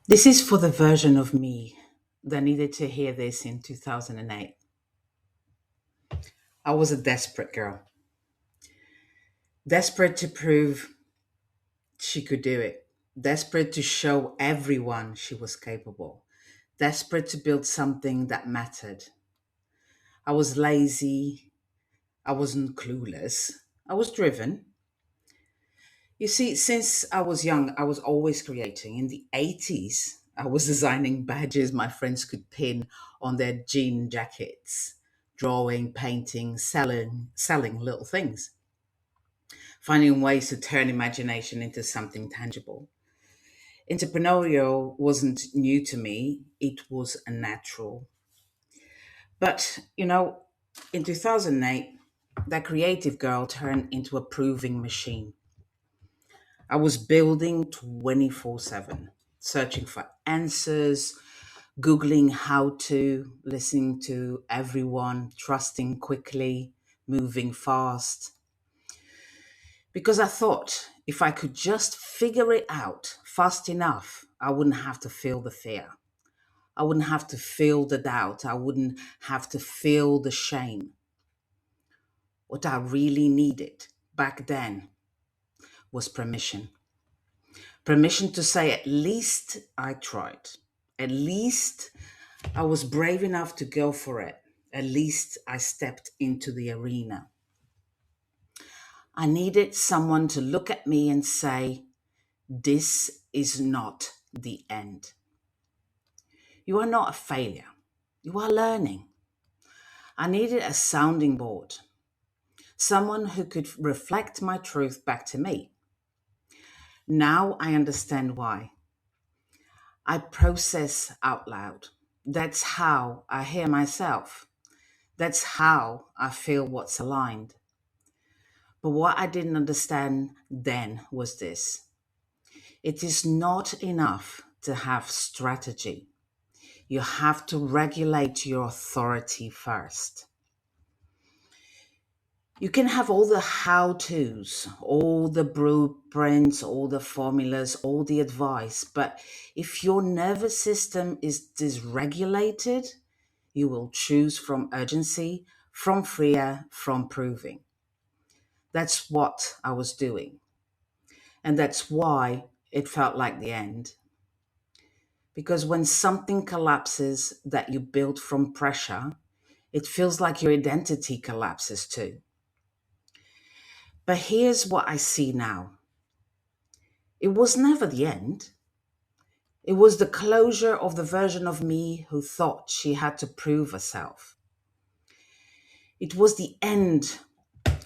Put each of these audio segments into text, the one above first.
This is for the version of me that needed to hear this in 2008. I was a desperate girl, desperate to prove she could do it, desperate to show everyone she was capable, desperate to build something that mattered. I was lazy, I wasn't clueless, I was driven. You see, since I was young, I was always creating. In the 80s, I was designing badges my friends could pin on their jean jackets, drawing, painting, selling little things, finding ways to turn imagination into something tangible. Entrepreneurial wasn't new to me, it was a natural. But, in 2008, that creative girl turned into a proving machine. I was building 24/7, searching for answers, Googling how to, listening to everyone, trusting quickly, moving fast. Because I thought if I could just figure it out fast enough, I wouldn't have to feel the fear. I wouldn't have to feel the doubt. I wouldn't have to feel the shame. What I really needed back then was permission. Permission to say, at least I tried. At least I was brave enough to go for it. At least I stepped into the arena. I needed someone to look at me and say, this is not the end. You are not a failure. You are learning. I needed a sounding board, someone who could reflect my truth back to me. Now I understand why. I process out loud. That's how I hear myself. That's how I feel what's aligned. But what I didn't understand then was this: it is not enough to have strategy. You have to regulate your authority first. You can have all the how to's, all the blueprints, all the formulas, all the advice, but if your nervous system is dysregulated, you will choose from urgency, from fear, from proving. That's what I was doing. And that's why it felt like the end. Because when something collapses that you built from pressure, it feels like your identity collapses too. But here's what I see now: it was never the end. It was the closure of the version of me who thought she had to prove herself. It was the end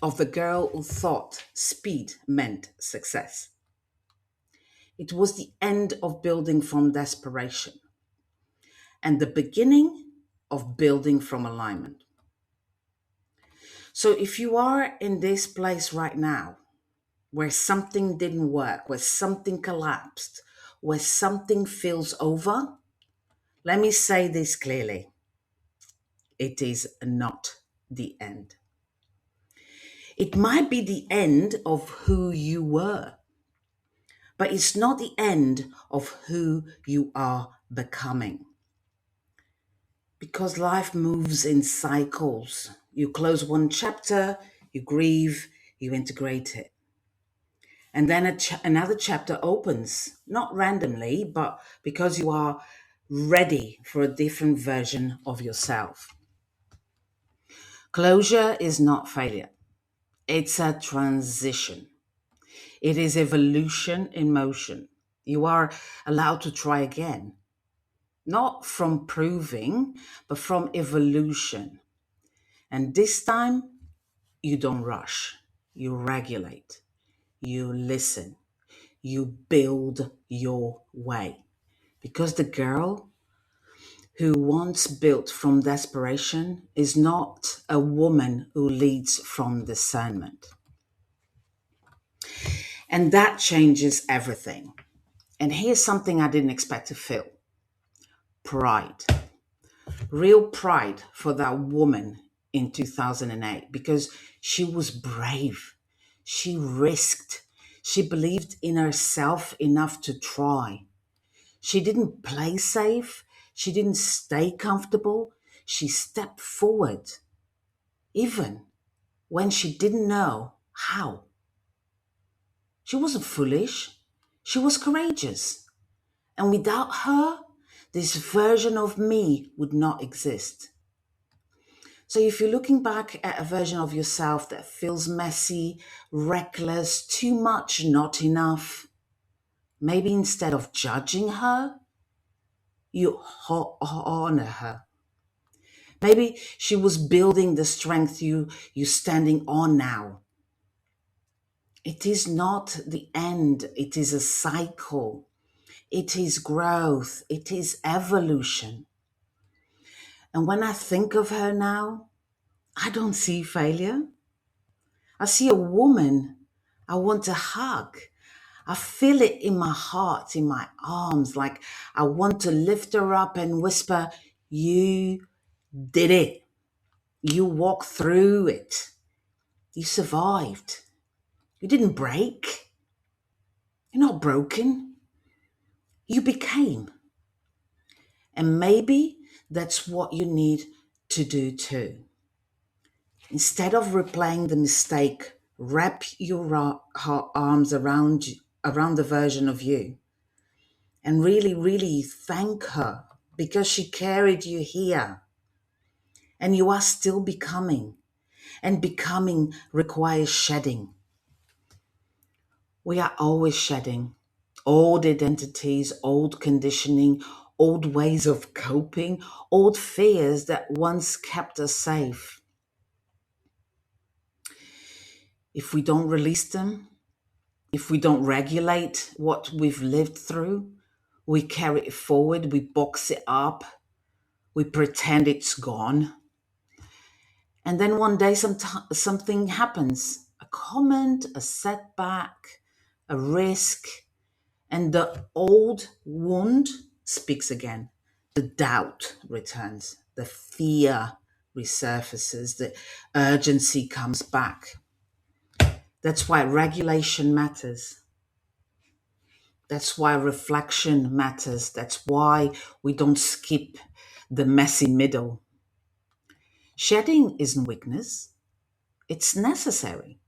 of the girl who thought speed meant success. It was the end of building from desperation and the beginning of building from alignment. So if you are in this place right now where something didn't work, where something collapsed, where something feels over, let me say this clearly: it is not the end. It might be the end of who you were, but it's not the end of who you are becoming. Because life moves in cycles. You close one chapter, you grieve, you integrate it. And then another chapter opens, not randomly, but because you are ready for a different version of yourself. Closure is not failure, it's a transition. It is evolution in motion. You are allowed to try again, not from proving, but from evolution. And this time, you don't rush, you regulate, you listen, you build your way. Because the girl who once built from desperation is not a woman who leads from discernment. And that changes everything. And here's something I didn't expect to feel: pride. Real pride for that woman in 2008, because she was brave. She risked. She believed in herself enough to try. She didn't play safe. She didn't stay comfortable. She stepped forward, even when she didn't know how. She wasn't foolish. She was courageous. And without her, this version of me would not exist. So if you're looking back at a version of yourself that feels messy, reckless, too much, not enough, maybe instead of judging her, you honor her. Maybe she was building the strength you standing on now. It is not the end. It is a cycle. It is growth. It is evolution. And when I think of her now, I don't see failure. I see a woman I want to hug. I feel it in my heart, in my arms, like I want to lift her up and whisper, "You did it. You walked through it. You survived. You didn't break. You're not broken. You became." And maybe that's what you need to do too. Instead of replaying the mistake, wrap your arms around the version of you and really, really thank her because she carried you here and you are still becoming. And becoming requires shedding. We are always shedding old identities, old conditioning, old ways of coping, old fears that once kept us safe. If we don't release them, if we don't regulate what we've lived through, we carry it forward, we box it up, we pretend it's gone. And then one day something happens, a comment, a setback, a risk, and the old wound speaks again. The doubt returns, the fear resurfaces, the urgency comes back. That's why regulation matters. That's why reflection matters. That's why we don't skip the messy middle. Shedding isn't weakness, it's necessary.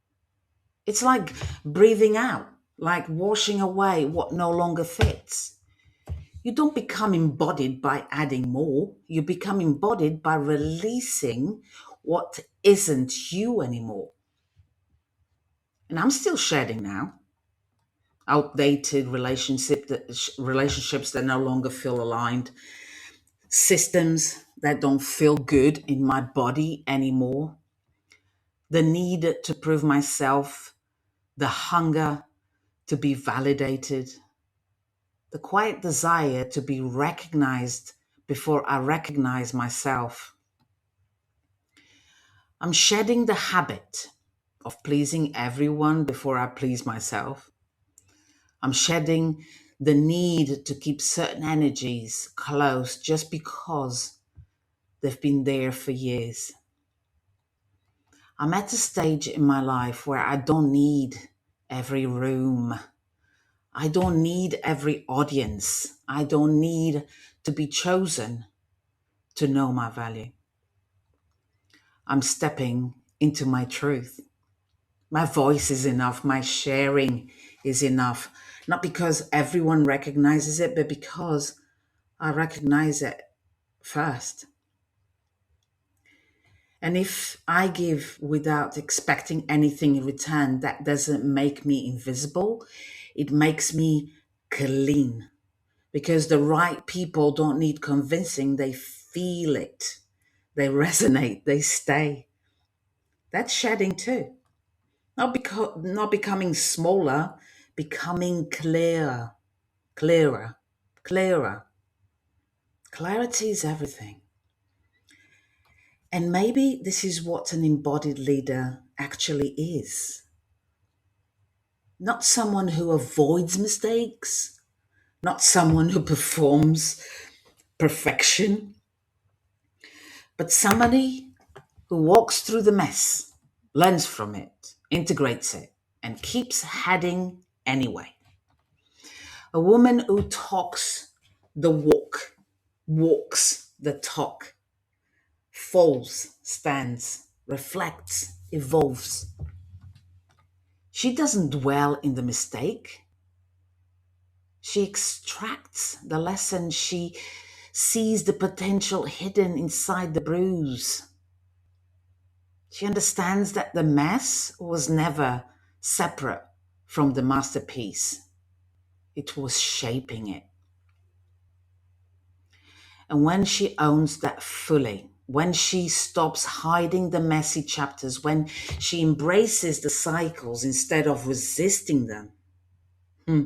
It's like breathing out, like washing away what no longer fits. You don't become embodied by adding more, you become embodied by releasing what isn't you anymore. And I'm still shedding now. Outdated relationships that no longer feel aligned, systems that don't feel good in my body anymore, the need to prove myself, the hunger to be validated, the quiet desire to be recognized before I recognize myself. I'm shedding the habit of pleasing everyone before I please myself. I'm shedding the need to keep certain energies close just because they've been there for years. I'm at a stage in my life where I don't need every room. I don't need every audience. I don't need to be chosen to know my value. I'm stepping into my truth. My voice is enough. My sharing is enough. Not because everyone recognizes it, but because I recognize it first. And if I give without expecting anything in return, that doesn't make me invisible. It makes me clean. Because the right people don't need convincing, they feel it. They resonate, they stay. That's shedding too. Not becoming smaller, becoming clearer, clearer. Clarity is everything. And maybe this is what an embodied leader actually is. Not someone who avoids mistakes, not someone who performs perfection, but somebody who walks through the mess, learns from it, integrates it, and keeps heading anyway. A woman who talks The walk, walks the talk, falls, stands, reflects, evolves. She doesn't dwell in the mistake. She extracts the lesson. She sees the potential hidden inside the bruise. She understands that the mess was never separate from the masterpiece, it was shaping it. And when she owns that fully, when she stops hiding the messy chapters, when she embraces the cycles instead of resisting them, hmm,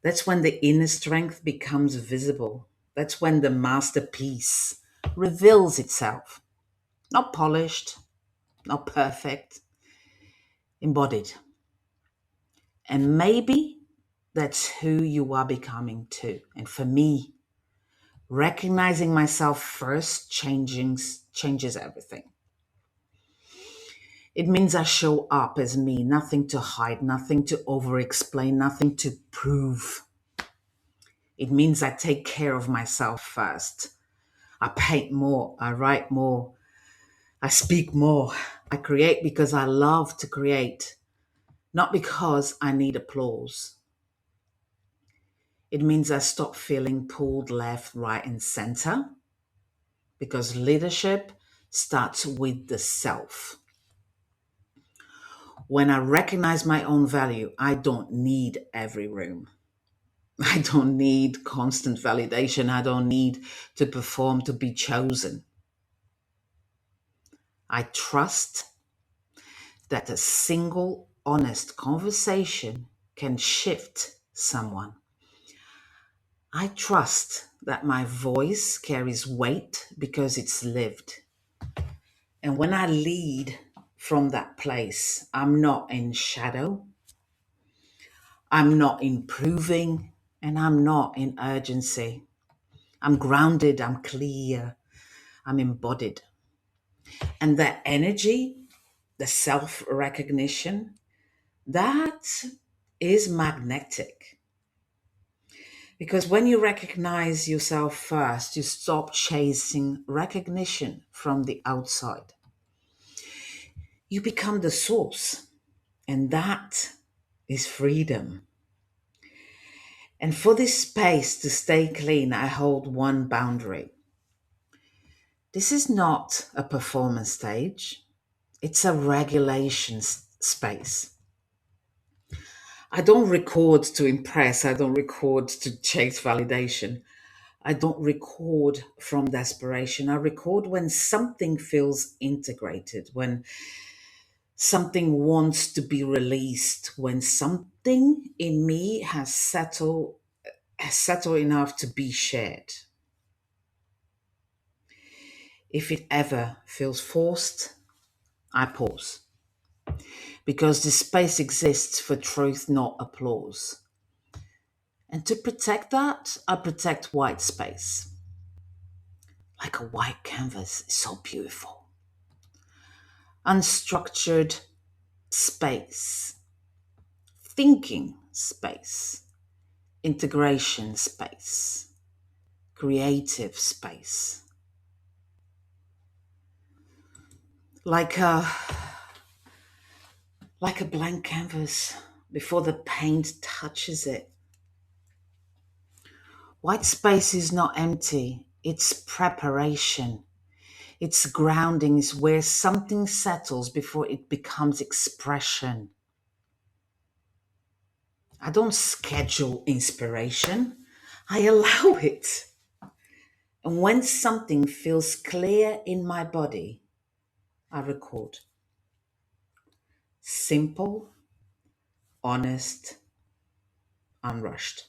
that's when the inner strength becomes visible. That's when the masterpiece reveals itself. Not polished, not perfect, embodied. And maybe that's who you are becoming too. And for me, recognizing myself first changes everything. It means I show up as me, nothing to hide, nothing to over explain, nothing to prove. It means I take care of myself first. I paint more, I write more, I speak more. I create because I love to create, not because I need applause. It means I stop feeling pulled left, right, and center because leadership starts with the self. When I recognize my own value, I don't need every room. I don't need constant validation. I don't need to perform to be chosen. I trust that a single honest conversation can shift someone. I trust that my voice carries weight because it's lived. And when I lead from that place, I'm not in shadow, I'm not improving, and I'm not in urgency. I'm grounded, I'm clear, I'm embodied. And that energy, the self recognition, that is magnetic. Because when you recognize yourself first, you stop chasing recognition from the outside. You become the source, and that is freedom. And for this space to stay clean, I hold one boundary. This is not a performance stage, it's a regulation space. I don't record to impress, I don't record to chase validation. I don't record from desperation. I record when something feels integrated, when something wants to be released, when something in me has settled enough to be shared. If it ever feels forced, I pause. Because this space exists for truth, not applause. And to protect that, I protect white space. Like a white canvas, it's so beautiful. Unstructured space, thinking space, integration space, creative space. Like a like a blank canvas before the paint touches it. White space is not empty, it's preparation. It's grounding, is where something settles before it becomes expression. I don't schedule inspiration, I allow it. And when something feels clear in my body, I record. Simple, honest, unrushed.